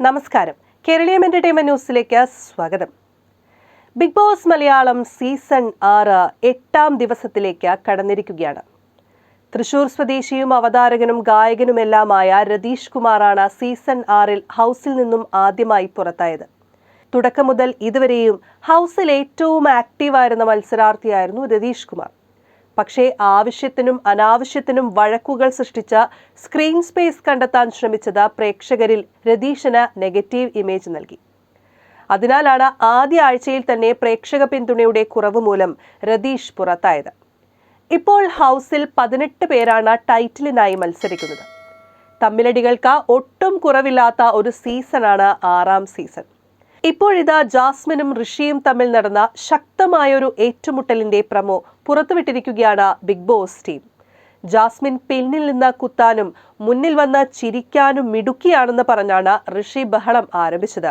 നമസ്കാരം. കേരളീയം എന്റർടൈൻമെന്റ് ന്യൂസിലേക്ക് സ്വാഗതം. ബിഗ് ബോസ് മലയാളം സീസൺ 6 8ാം ദിവസത്തിലേക്ക് കടന്നിരിക്കുകയാണ്. തൃശൂർ സ്വദേശിയും അവതാരകനും ഗായകനുമെല്ലാമായ രതീഷ് കുമാറാണ് സീസൺ 6 ഹൗസിൽ നിന്നും ആദ്യമായി പുറത്തായത്. തുടക്കം മുതൽ ഇതുവരെയും ഹൗസിൽ ഏറ്റവും ആക്റ്റീവായിരുന്ന മത്സരാർത്ഥിയായിരുന്നു രതീഷ് കുമാർ. പക്ഷേ ആവശ്യത്തിനും അനാവശ്യത്തിനും വഴക്കുകൾ സൃഷ്ടിച്ച സ്ക്രീൻ സ്പേസ് കണ്ടെത്താൻ ശ്രമിച്ചത് പ്രേക്ഷകരിൽ രതീഷിന് നെഗറ്റീവ് ഇമേജ് നൽകി. അതിനാലാണ് ആദ്യ ആഴ്ചയിൽ തന്നെ പ്രേക്ഷക പിന്തുണയുടെ കുറവ് മൂലം രതീഷ് പുറത്തായത്. ഇപ്പോൾ ഹൗസിൽ 18 പേരാണ് ടൈറ്റിലിനായി മത്സരിക്കുന്നത്. തമ്മിലടികൾക്ക് ഒട്ടും കുറവില്ലാത്ത ഒരു സീസണാണ് 6ാം സീസൺ. ഇപ്പോഴിതാ ജാസ്മിനും ഋഷിയും തമ്മിൽ നടന്ന ശക്തമായൊരു ഏറ്റുമുട്ടലിന്റെ പ്രമോ പുറത്തുവിട്ടിരിക്കുകയാണ് ബിഗ് ബോസ് ടീം. ജാസ്മിൻ പിന്നിൽ നിന്ന് കുത്താനും മുന്നിൽ വന്ന് ചിരിക്കാനും മിടുക്കിയാണെന്ന് പറഞ്ഞാണ് ഋഷി ബഹളം ആരംഭിച്ചത്.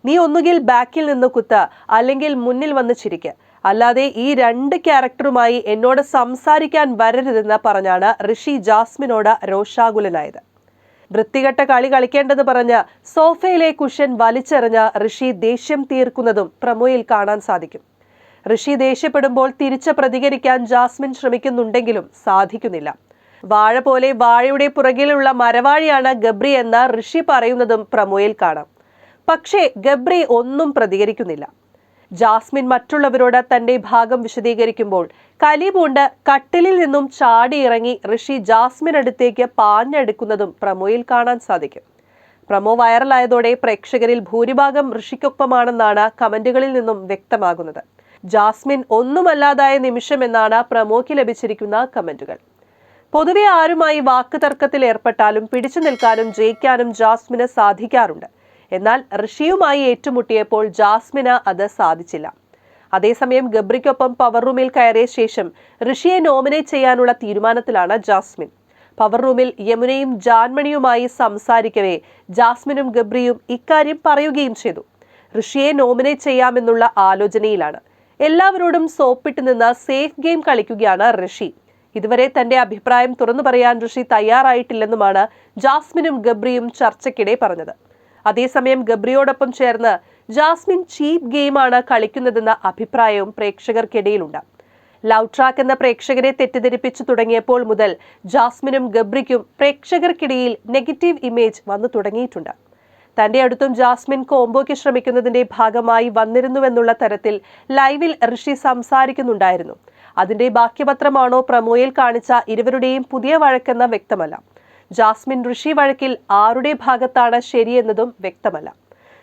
നീ ഒന്നുകിൽ ബാക്കിൽ നിന്ന് കുത്ത്, അല്ലെങ്കിൽ മുന്നിൽ വന്ന് ചിരിക്ക്, അല്ലാതെ ഈ 2 ക്യാരക്ടറുമായി എന്നോട് സംസാരിക്കാൻ വരരുതെന്ന് പറഞ്ഞാണ് ഋഷി ജാസ്മിനോട് രോഷാകുലനായത്. വൃത്തികെട്ട കളി കളിക്കേണ്ടെന്ന് പറഞ്ഞ് സോഫയിലെ കുഷൻ വലിച്ചെറിഞ്ഞ ഋഷി ദേഷ്യം തീർക്കുന്നതും പ്രമോയിൽ കാണാൻ സാധിക്കും. ഋഷി ദേഷ്യപ്പെടുമ്പോൾ തിരിച്ച് പ്രതികരിക്കാൻ ജാസ്മിൻ ശ്രമിക്കുന്നുണ്ടെങ്കിലും സാധിക്കുന്നില്ല. വാഴ പോലെ വാഴയുടെ പുറകിലുള്ള മരവാഴിയാണ് ഗബ്രി എന്ന് ഋഷി പറയുന്നതും പ്രമോയിൽ കാണാം. പക്ഷേ ഗബ്രി ഒന്നും പ്രതികരിക്കുന്നില്ല. ജാസ്മിൻ മറ്റുള്ളവരോട് തന്റെ ഭാഗം വിശദീകരിക്കുമ്പോൾ കലിപൂണ്ട് കട്ടിലിൽ നിന്നും ചാടിയിറങ്ങി ഋഷി ജാസ്മിനടുത്തേക്ക് പാഞ്ഞെടുക്കുന്നതും പ്രമോയിൽ കാണാൻ സാധിക്കും. പ്രമോ വൈറലായതോടെ പ്രേക്ഷകരിൽ ഭൂരിഭാഗം ഋഷിക്കൊപ്പമാണെന്നാണ് കമന്റുകളിൽ നിന്നും വ്യക്തമാകുന്നത്. ജാസ്മിൻ ഒന്നുമല്ലാതായ നിമിഷമെന്നാണ് പ്രമോയ്ക്ക് ലഭിച്ചിരിക്കുന്ന കമന്റുകൾ. പൊതുവെ ആരുമായി വാക്ക് തർക്കത്തിൽ ഏർപ്പെട്ടാലും പിടിച്ചു നിൽക്കാനും ജയിക്കാനും ജാസ്മിന് സാധിക്കാറുണ്ട്. എന്നാൽ ഋഷിയുമായി ഏറ്റുമുട്ടിയപ്പോൾ ജാസ്മിന് അത് സാധിച്ചില്ല. അതേസമയം ഗബ്രിക്കൊപ്പം പവർ റൂമിൽ കയറിയ ശേഷം ഋഷിയെ നോമിനേറ്റ് ചെയ്യാനുള്ള തീരുമാനത്തിലാണ് ജാസ്മിൻ. പവർ റൂമിൽ യമുനയും ജാൻമണിയുമായി സംസാരിക്കവേ ജാസ്മിനും ഗബ്രിയും ഇക്കാര്യം പറയുകയും ചെയ്തു. ഋഷിയെ നോമിനേറ്റ് ചെയ്യാമെന്നുള്ള ആലോചനയിലാണ്. എല്ലാവരോടും സോപ്പിട്ട് നിന്ന് സേഫ് ഗെയിം കളിക്കുകയാണ് ഋഷി. ഇതുവരെ തന്റെ അഭിപ്രായം തുറന്നു പറയാൻ ഋഷി തയ്യാറായിട്ടില്ലെന്നുമാണ് ജാസ്മിനും ഗബ്രിയും ചർച്ചയ്ക്കിടെ പറഞ്ഞത്. അതേസമയം ഗബ്രിയോടൊപ്പം ചേർന്ന് ജാസ്മിൻ ചീപ്പ് ഗെയിമാണ് കളിക്കുന്നതെന്ന അഭിപ്രായവും പ്രേക്ഷകർക്കിടയിലുണ്ട്. ലവ് ട്രാക്ക് എന്ന പ്രേക്ഷകരെ തെറ്റിദ്ധരിപ്പിച്ചു തുടങ്ങിയപ്പോൾ മുതൽ ജാസ്മിനും ഗബ്രിക്കും പ്രേക്ഷകർക്കിടയിൽ നെഗറ്റീവ് ഇമേജ് വന്നു തുടങ്ങിയിട്ടുണ്ട്. തന്റെ അടുത്തും ജാസ്മിൻ കോംബോയ്ക്ക് ശ്രമിക്കുന്നതിന്റെ ഭാഗമായി വന്നിരുന്നുവെന്നുള്ള തരത്തിൽ ലൈവിൽ ഋഷി സംസാരിക്കുന്നുണ്ടായിരുന്നു. അതിന്റെ ബാക്കിപത്രമാണോ പ്രമോയിൽ കാണിച്ച ഇരുവരുടെയും പുതിയ വഴക്കെന്ന് വ്യക്തമല്ല. ജാസ്മിൻ ഋഷി വഴക്കിൽ ആരുടെ ഭാഗത്താണ് ശരിയെന്നതും വ്യക്തമല്ല.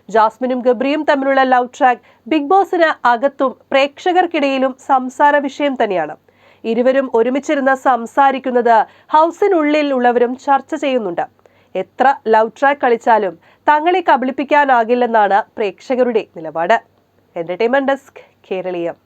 ജാസ്മിനും ഗബ്രിയും തമ്മിലുള്ള ലവ് ട്രാക്ക് ബിഗ് ബോസിന് അകത്തും പ്രേക്ഷകർക്കിടയിലും സംസാര വിഷയം തന്നെയാണ്. ഇരുവരും ഒരുമിച്ചിരുന്ന് സംസാരിക്കുന്നത് ഹൗസിനുള്ളിൽ ഉള്ളവരും ചർച്ച ചെയ്യുന്നുണ്ട്. എത്ര ലവ് ട്രാക്ക് കളിച്ചാലും തങ്ങളെ കബളിപ്പിക്കാനാകില്ലെന്നാണ് പ്രേക്ഷകരുടെ നിലപാട്. Entertainment desk, Keraleeyam.